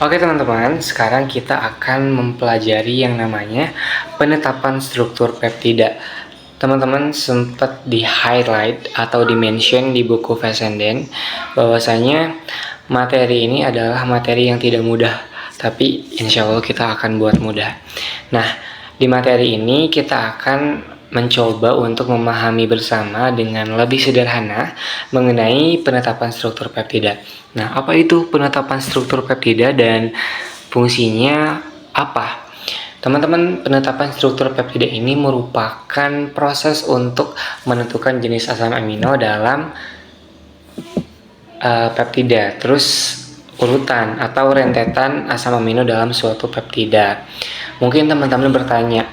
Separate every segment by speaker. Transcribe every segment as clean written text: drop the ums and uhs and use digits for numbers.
Speaker 1: Oke teman-teman, sekarang kita akan mempelajari yang namanya penetapan struktur peptida. Teman-teman sempat di-highlight atau di-mention di buku Fessenden bahwasanya materi ini adalah materi yang tidak mudah, tapi insya Allah kita akan buat mudah. Nah, di materi ini kita akan mencoba untuk memahami bersama dengan lebih sederhana mengenai penetapan struktur peptida. Nah, apa itu penetapan struktur peptida dan fungsinya apa? Teman-teman, penetapan struktur peptida ini merupakan proses untuk menentukan jenis asam amino dalam peptida, terus urutan atau rentetan asam amino dalam suatu peptida. Mungkin teman-teman bertanya,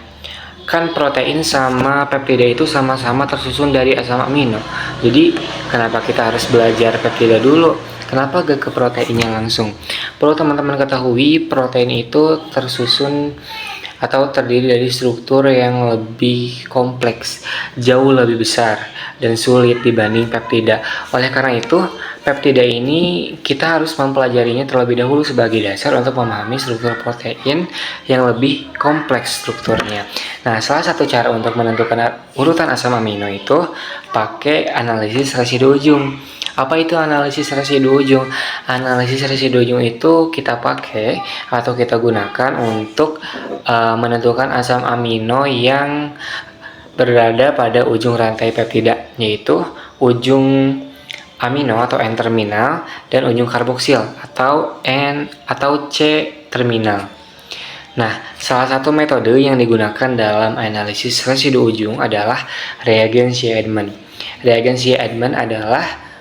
Speaker 1: kan protein sama peptida itu sama-sama tersusun dari asam amino. Jadi kenapa kita harus belajar peptida dulu? Kenapa gak ke proteinnya langsung? Perlu teman-teman ketahui, protein itu tersusun atau terdiri dari struktur yang lebih kompleks, jauh lebih besar dan sulit dibanding peptida. Oleh karena itu, peptida ini kita harus mempelajarinya terlebih dahulu sebagai dasar untuk memahami struktur protein yang lebih kompleks strukturnya. Nah, salah satu cara untuk menentukan urutan asam amino itu pakai analisis residu ujung. Apa itu analisis residu ujung? Analisis residu ujung itu kita pakai atau kita gunakan untuk menentukan asam amino yang berada pada ujung rantai peptida, yaitu ujung amino atau N-terminal dan ujung karboksil atau C terminal. Nah, salah satu metode yang digunakan dalam analisis residu ujung adalah reagen Shea-Edman. Reagen Shea-Edman adalah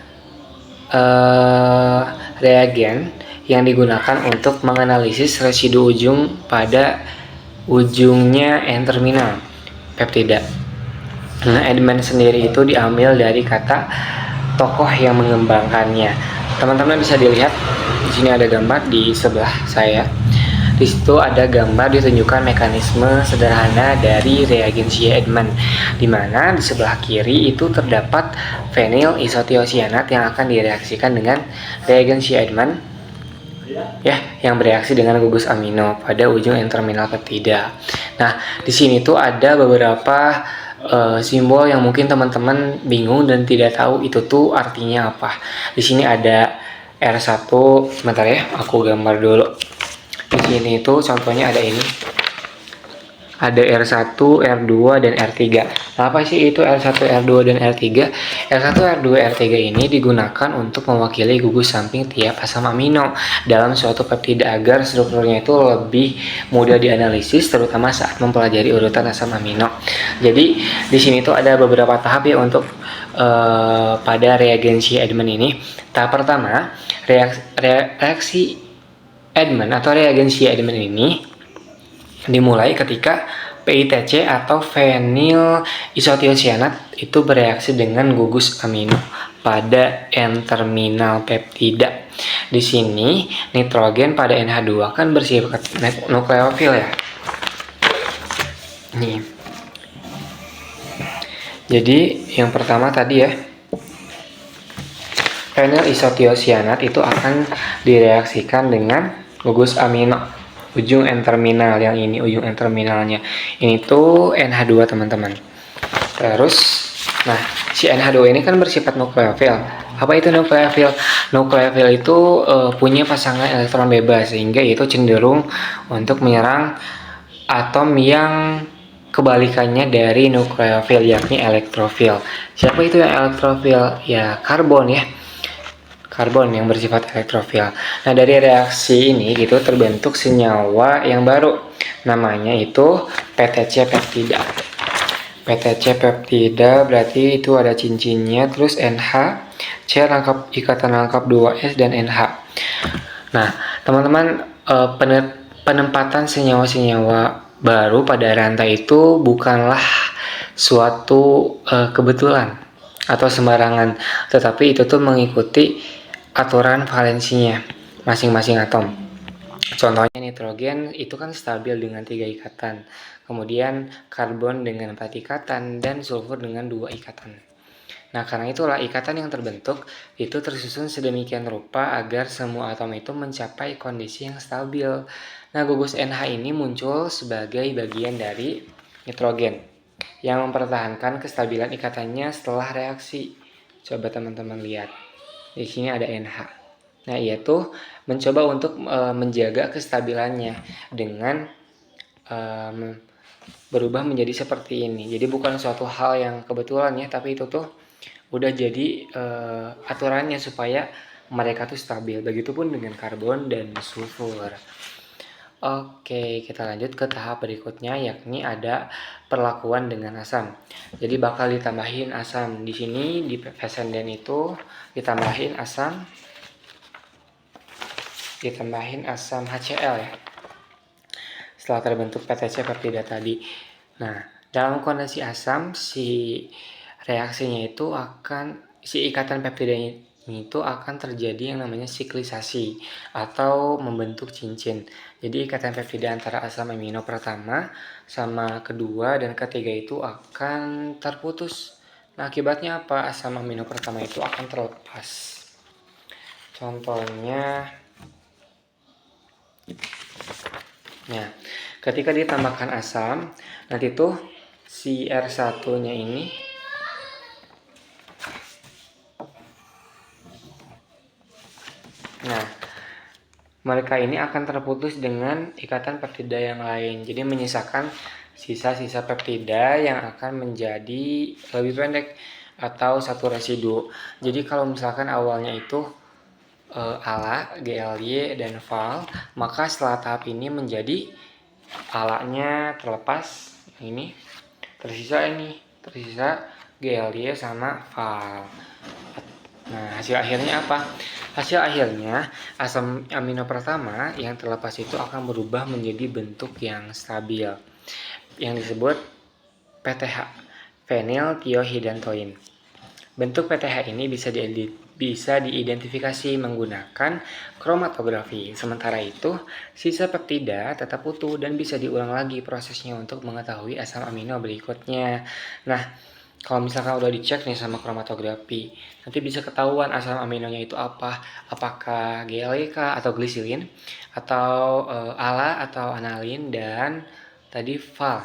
Speaker 1: reagen yang digunakan untuk menganalisis residu ujung pada ujungnya N-terminal peptida. Nah, Edman sendiri itu diambil dari kata tokoh yang mengembangkannya. Teman-teman bisa dilihat di sini ada gambar di sebelah saya. Di situ ada gambar ditunjukkan mekanisme sederhana dari reagen Shea-Edman, di mana di sebelah kiri itu terdapat fenil isothiocyanat yang akan direaksikan dengan reagen Shea-Edman yang bereaksi dengan gugus amino pada ujung N-terminal peptida. Nah, di sini tuh ada beberapa simbol yang mungkin teman-teman bingung dan tidak tahu itu tuh artinya apa. Di sini ada R1, sebentar ya, aku gambar dulu. Di sini itu contohnya ada ini. Ada R1, R2, dan R3. Nah, apa sih itu R1, R2, dan R3? R1, R2, R3 ini digunakan untuk mewakili gugus samping tiap asam amino dalam suatu peptida agar strukturnya itu lebih mudah dianalisis, terutama saat mempelajari urutan asam amino. Jadi, di sini tuh ada beberapa tahap ya untuk pada reagen Shea-Edman ini. Tahap pertama, reaksi Edman atau reagen Shea-Edman ini dimulai ketika PITC atau fenil isothiocyanat itu bereaksi dengan gugus amino pada N-terminal peptida. Di sini nitrogen pada NH2 kan bersifat nukleofil ya. Nih. Jadi yang pertama tadi ya, fenil isothiocyanat itu akan direaksikan dengan gugus amino ujung N-terminal, yang ini ujung N-terminalnya. Ini tuh NH2 teman-teman. Terus, nah si NH2 ini kan bersifat nukleofil. Apa itu nukleofil? Nukleofil itu punya pasangan elektron bebas, sehingga itu cenderung untuk menyerang atom yang kebalikannya dari nukleofil, yakni elektrofil. Siapa itu yang elektrofil? Ya karbon ya. Karbon yang bersifat elektrofil. Nah, dari reaksi ini gitu terbentuk senyawa yang baru. Namanya itu PTC peptida. PTC peptida berarti itu ada cincinnya, terus NH, C rangkap ikatan rangkap 2S dan NH. Nah, teman-teman, penempatan senyawa-senyawa baru pada rantai itu bukanlah suatu kebetulan atau sembarangan, tetapi itu tuh mengikuti aturan valensinya masing-masing atom. Contohnya nitrogen itu kan stabil dengan 3 ikatan, kemudian karbon dengan 4 ikatan, dan sulfur dengan 2 ikatan. Nah, karena itulah ikatan yang terbentuk itu tersusun sedemikian rupa agar semua atom itu mencapai kondisi yang stabil. Nah, gugus NH ini muncul sebagai bagian dari nitrogen yang mempertahankan kestabilan ikatannya setelah reaksi. Coba teman-teman lihat. Di sini ada NH. Nah, ia tuh mencoba untuk menjaga kestabilannya dengan berubah menjadi seperti ini. Jadi bukan suatu hal yang kebetulan ya, tapi itu tuh udah jadi aturannya supaya mereka tuh stabil. Begitupun dengan karbon dan sulfur. Oke, kita lanjut ke tahap berikutnya, yakni ada perlakuan dengan asam. Jadi bakal ditambahin asam. Di sini di Fessenden itu ditambahin asam HCl ya. Setelah terbentuk PTC peptida tadi. Nah, dalam kondisi asam si reaksinya itu si ikatan peptida itu akan terjadi yang namanya siklisasi atau membentuk cincin. Jadi ikatan peptida antara asam amino pertama sama kedua dan ketiga itu akan terputus. Nah, akibatnya apa? Asam amino pertama itu akan terlepas. Contohnya, nah, ketika ditambahkan asam, nanti tuh si R1-nya ini mereka ini akan terputus dengan ikatan peptida yang lain. Jadi menyisakan sisa-sisa peptida yang akan menjadi lebih pendek atau satu residu. Jadi kalau misalkan awalnya itu ALA, GLY, dan VAL, maka setelah tahap ini menjadi ALA-nya terlepas, ini tersisa GLY sama VAL. Nah, hasil akhirnya apa? Hasil akhirnya asam amino pertama yang terlepas itu akan berubah menjadi bentuk yang stabil yang disebut PTH, phenylthiohidantoin. Bentuk PTH ini bisa diidentifikasi menggunakan kromatografi. Sementara itu, sisa peptida tetap utuh dan bisa diulang lagi prosesnya untuk mengetahui asam amino berikutnya. Nah, kalau misalkan udah dicek nih sama kromatografi, nanti bisa ketahuan asam aminonya itu apa, apakah GLK atau glisilin, atau ALA atau analin, dan tadi VAL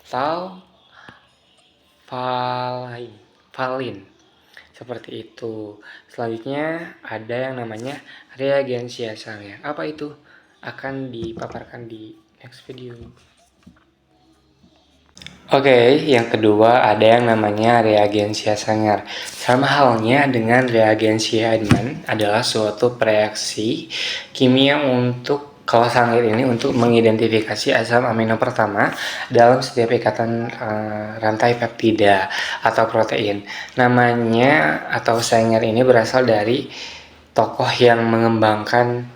Speaker 1: atau valin. Seperti itu. Selanjutnya ada yang namanya reagensia Sanger. Apa itu? Akan dipaparkan di next video. Oke, yang kedua ada yang namanya reagensia Sanger. Sama halnya dengan reagensia Edman adalah suatu reaksi kimia kalau Sanger ini untuk mengidentifikasi asam amino pertama dalam setiap ikatan rantai peptida atau protein. Namanya atau Sanger ini berasal dari tokoh yang mengembangkan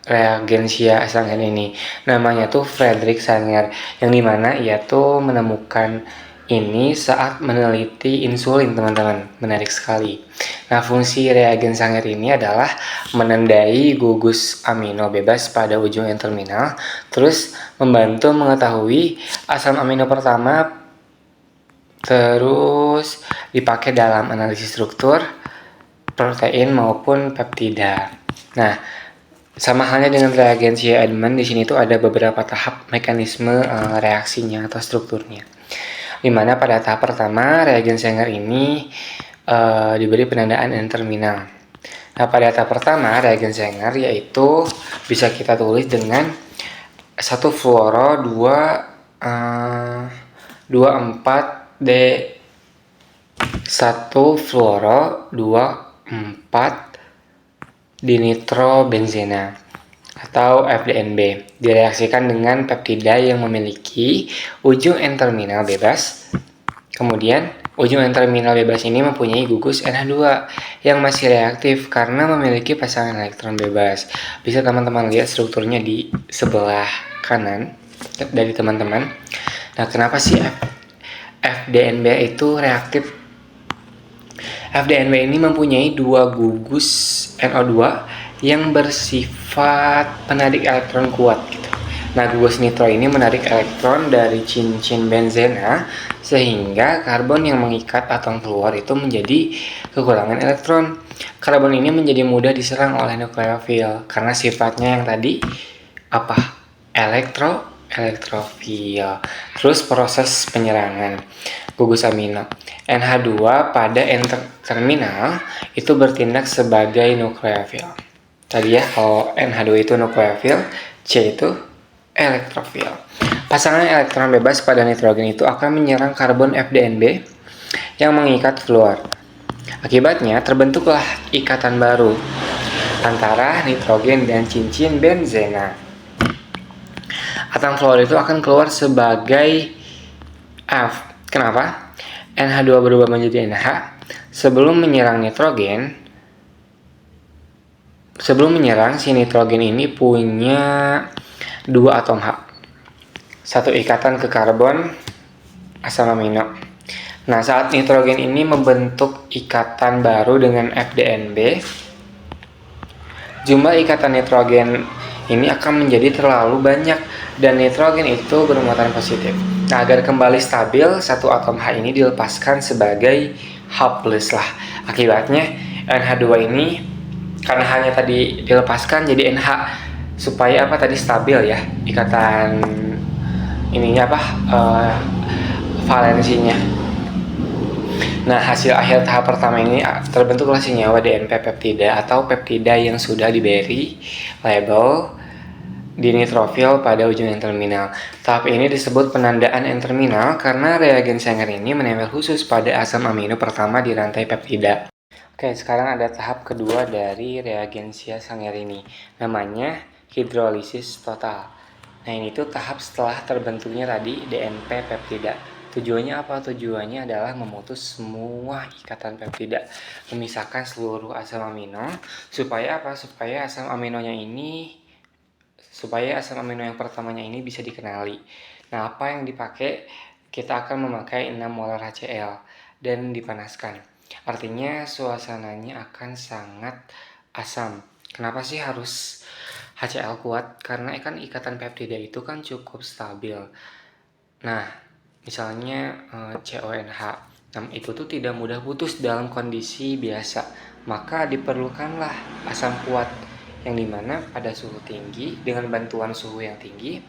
Speaker 1: reagensia Sanger ini. Namanya tuh Frederick Sanger, yang dimana ia tuh menemukan ini saat meneliti insulin, teman-teman. Menarik sekali. Nah, fungsi reagen Sanger ini adalah menandai gugus amino bebas pada ujung N-terminal, terus membantu mengetahui asam amino pertama, terus dipakai dalam analisis struktur protein maupun peptida. Nah, sama halnya dengan reagensia Edman, di sini tuh ada beberapa tahap mekanisme reaksinya atau strukturnya. Dimana pada tahap pertama reagen Sanger ini diberi penandaan N-terminal. Nah, pada tahap pertama reagen Sanger yaitu bisa kita tulis dengan 1 fluoro 24D 1 fluoro 24 dinitrobenzena atau FDNB direaksikan dengan peptida yang memiliki ujung N-terminal bebas. Kemudian ujung N-terminal bebas ini mempunyai gugus NH2 yang masih reaktif karena memiliki pasangan elektron bebas. Bisa teman-teman lihat strukturnya di sebelah kanan dari teman-teman. Nah, kenapa sih FDNB itu reaktif? FDNB ini mempunyai 2 gugus NO2 yang bersifat penarik elektron kuat gitu. Nah, gugus nitro ini menarik elektron dari cincin benzena sehingga karbon yang mengikat atom fluor itu menjadi kekurangan elektron. Karbon ini menjadi mudah diserang oleh nukleofil karena sifatnya yang tadi apa? Elektrofil. Terus proses penyerangan gugus amino. NH2 pada N-terminal itu bertindak sebagai nukleofil. Tadi ya, kalau NH2 itu nukleofil, C itu elektrofil. Pasangan elektron bebas pada nitrogen itu akan menyerang karbon FDNB yang mengikat fluor. Akibatnya terbentuklah ikatan baru antara nitrogen dan cincin benzena. Atom fluor itu akan keluar sebagai F. Kenapa? NH2 berubah menjadi NH sebelum menyerang nitrogen. Sebelum menyerang, si nitrogen ini punya 2 atom H. Satu ikatan ke karbon asam amino. Nah, saat nitrogen ini membentuk ikatan baru dengan FDNB, jumlah ikatan nitrogen ini akan menjadi terlalu banyak dan nitrogen itu bermuatan positif. Nah, agar kembali stabil, satu atom H ini dilepaskan sebagai H+ lah. Akibatnya NH2 ini karena hanya tadi dilepaskan jadi NH supaya apa tadi stabil ya ikatan ininya apa valensinya. Nah, hasil akhir tahap pertama ini terbentuklah senyawa DNP peptida atau peptida yang sudah diberi label dinitrofil pada ujung N-terminal. Tahap ini disebut penandaan N-terminal karena reagen Sanger ini menempel khusus pada asam amino pertama di rantai peptida. Oke, sekarang ada tahap kedua dari reagensia Sanger ini. Namanya hidrolisis total. Nah, ini tuh tahap setelah terbentuknya tadi DNP peptida. Tujuannya apa? Tujuannya adalah memutus semua ikatan peptida, memisahkan seluruh asam amino supaya apa? Supaya asam amino yang pertamanya ini bisa dikenali. Nah, apa yang dipakai? Kita akan memakai 6 molar HCl dan dipanaskan. Artinya suasananya akan sangat asam. Kenapa sih harus HCl kuat? Karena kan ikatan peptida itu kan cukup stabil. Nah, misalnya CONH, nah, itu tuh tidak mudah putus dalam kondisi biasa. Maka diperlukanlah asam kuat yang dimana pada suhu tinggi dengan bantuan suhu yang tinggi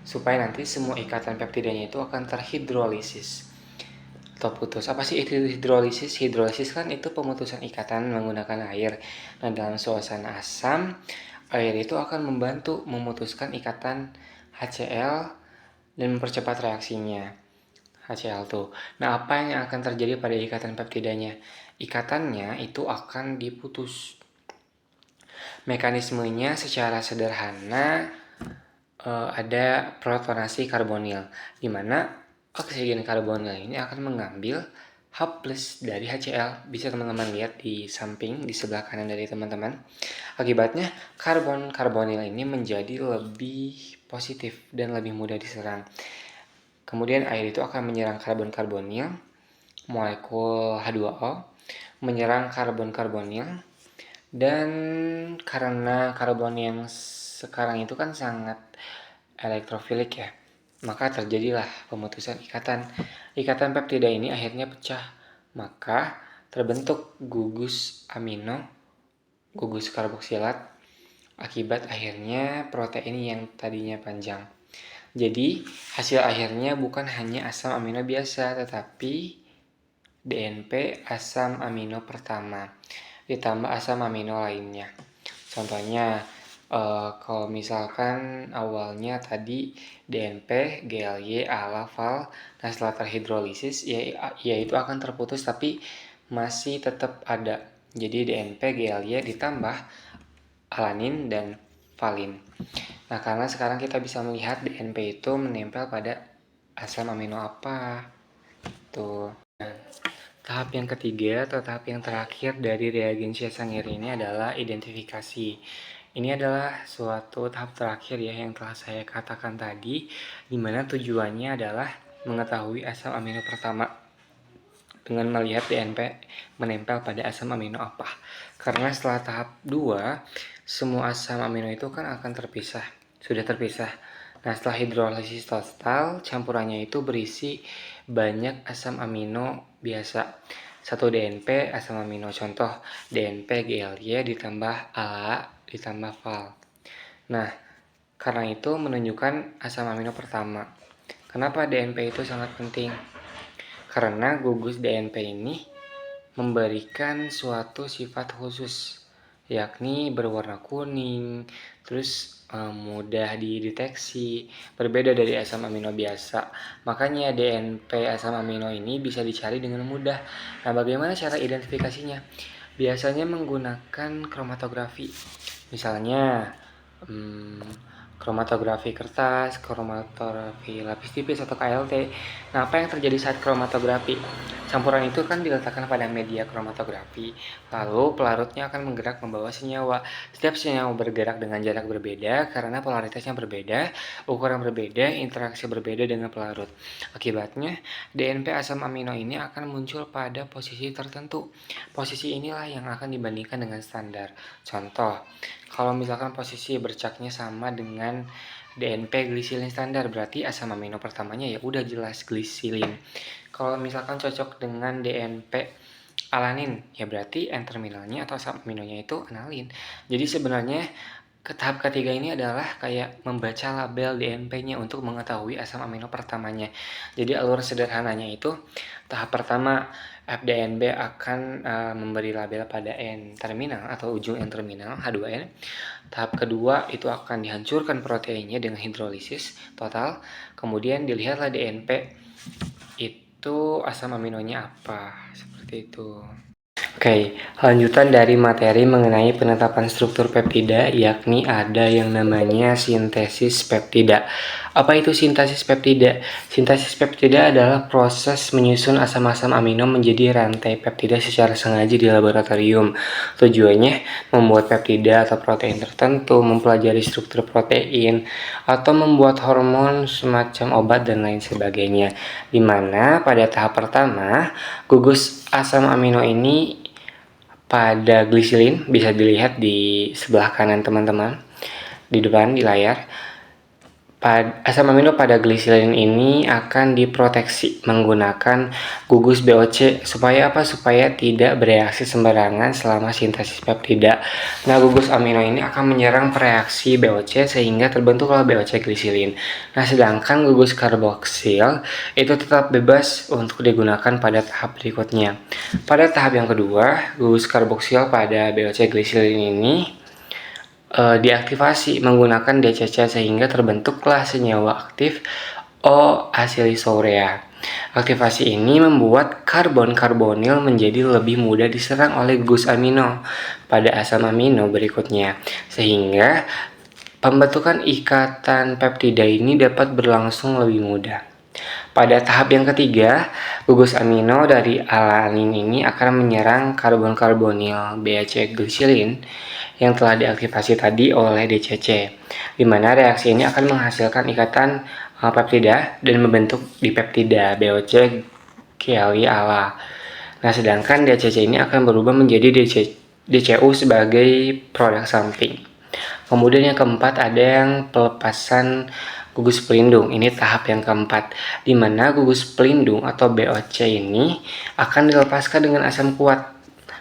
Speaker 1: supaya nanti semua ikatan peptidanya itu akan terhidrolisis atau putus. Apa sih itu hidrolisis? Hidrolisis kan itu pemutusan ikatan menggunakan air. Nah, dalam suasana asam, air itu akan membantu memutuskan ikatan HCl dan mempercepat reaksinya HCl tuh. Nah, apa yang akan terjadi pada ikatan peptidanya? Ikatannya itu akan diputus. Mekanismenya secara sederhana ada protonasi karbonil, di mana oksigen karbonil ini akan mengambil H+ dari HCl. Bisa teman-teman lihat di samping, di sebelah kanan dari teman-teman. Akibatnya karbonil ini menjadi lebih positif dan lebih mudah diserang. Kemudian air itu akan menyerang karbonil, molekul H2O, menyerang karbonil, dan karena karbon yang sekarang itu kan sangat elektrofilik ya, maka terjadilah pemutusan ikatan. Ikatan peptida ini akhirnya pecah, maka terbentuk gugus amino, gugus karboksilat, akibat akhirnya protein yang tadinya panjang. Jadi hasil akhirnya bukan hanya asam amino biasa, tetapi DNP asam amino pertama ditambah asam amino lainnya. Contohnya kalau misalkan awalnya tadi DNP, GLY, ALA, VAL, nah setelah terhidrolisis ya itu akan terputus tapi masih tetap ada. Jadi DNP, GLY ditambah alanin dan valin. Nah, karena sekarang kita bisa melihat DNP itu menempel pada asam amino apa. Tuh. Nah, tahap yang ketiga atau tahap yang terakhir dari reagensia Sanger ini adalah identifikasi. Ini adalah suatu tahap terakhir ya yang telah saya katakan tadi, di mana tujuannya adalah mengetahui asam amino pertama dengan melihat DNP menempel pada asam amino apa. Karena setelah tahap 2, semua asam amino itu kan akan terpisah. Sudah terpisah. Nah, setelah hidrolisis total, campurannya itu berisi banyak asam amino biasa. 1 DNP asam amino, contoh DNP GLY ditambah ALA ditambah VAL. Nah, karena itu menunjukkan asam amino pertama. Kenapa DNP itu sangat penting? Karena gugus DNP ini memberikan suatu sifat khusus, yakni berwarna kuning, terus mudah dideteksi, berbeda dari asam amino biasa. Makanya DNP asam amino ini bisa dicari dengan mudah. Nah, bagaimana cara identifikasinya? Biasanya menggunakan kromatografi. Misalnya kromatografi kertas, kromatografi lapis tipis atau KLT. Nah, apa yang terjadi saat kromatografi? Campuran itu kan diletakkan pada media kromatografi, lalu pelarutnya akan menggerak membawa senyawa. Setiap senyawa bergerak dengan jarak berbeda karena polaritasnya berbeda, ukuran berbeda, interaksi berbeda dengan pelarut. Akibatnya, DNP asam amino ini akan muncul pada posisi tertentu. Posisi inilah yang akan dibandingkan dengan standar. Contoh, kalau misalkan posisi bercaknya sama dengan DNP glisilin standar, berarti asam amino pertamanya ya udah jelas glisilin. Kalau misalkan cocok dengan DNP alanin, ya berarti N-terminalnya atau asam aminonya itu analin. Jadi sebenarnya ke tahap ketiga ini adalah kayak membaca label DNP-nya untuk mengetahui asam amino pertamanya. Jadi alur sederhananya itu tahap pertama FDNB akan memberi label pada N-terminal atau ujung N-terminal H2N. Tahap kedua itu akan dihancurkan proteinnya dengan hidrolisis total. Kemudian dilihatlah DNP itu asam aminonya apa, seperti itu. Oke, lanjutan dari materi mengenai penetapan struktur peptida, yakni ada yang namanya sintesis peptida. Apa itu sintesis peptida? Sintesis peptida adalah proses menyusun asam-asam amino menjadi rantai peptida secara sengaja di laboratorium. Tujuannya membuat peptida atau protein tertentu, mempelajari struktur protein, atau membuat hormon semacam obat dan lain sebagainya. Dimana pada tahap pertama, gugus asam amino ini pada glisilin, bisa dilihat di sebelah kanan teman-teman, di depan di layar. Asam amino pada glisilin ini akan diproteksi menggunakan gugus BOC. Supaya apa? Supaya tidak bereaksi sembarangan selama sintesis peptida. Nah, gugus amino ini akan menyerang reaksi BOC sehingga terbentuklah BOC glisilin. Nah, sedangkan gugus karboksil itu tetap bebas untuk digunakan pada tahap berikutnya. Pada tahap yang kedua, gugus karboksil pada BOC glisilin ini diaktifasi menggunakan DCC sehingga terbentuklah senyawa aktif O-acylisourea. Aktivasi ini membuat karbon karbonil menjadi lebih mudah diserang oleh gugus amino pada asam amino berikutnya, sehingga pembentukan ikatan peptida ini dapat berlangsung lebih mudah. Pada tahap yang ketiga, gugus amino dari alanin ini akan menyerang karbon karbonil BAC glisilin yang telah diaktifasi tadi oleh DCC, di mana reaksi ini akan menghasilkan ikatan peptida dan membentuk dipeptida BOC GLY-ALA. Nah, sedangkan DCC ini akan berubah menjadi DCU sebagai produk samping. Kemudian yang keempat ada yang pelepasan gugus pelindung. Ini tahap yang keempat, di mana gugus pelindung atau BOC ini akan dilepaskan dengan asam kuat,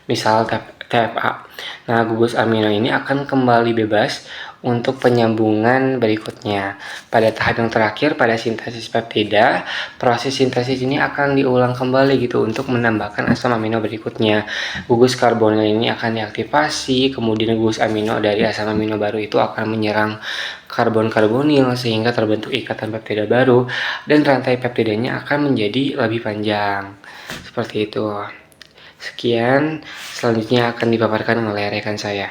Speaker 1: misal TFA. Nah, gugus amino ini akan kembali bebas untuk penyambungan berikutnya. Pada tahap yang terakhir, pada sintesis peptida, proses sintesis ini akan diulang kembali gitu untuk menambahkan asam amino berikutnya. Gugus karbonil ini akan diaktifasi, kemudian gugus amino dari asam amino baru itu akan menyerang karbon karbonil sehingga terbentuk ikatan peptida baru dan rantai peptidanya akan menjadi lebih panjang. Seperti itu. Sekian, selanjutnya akan dipaparkan oleh rekan saya.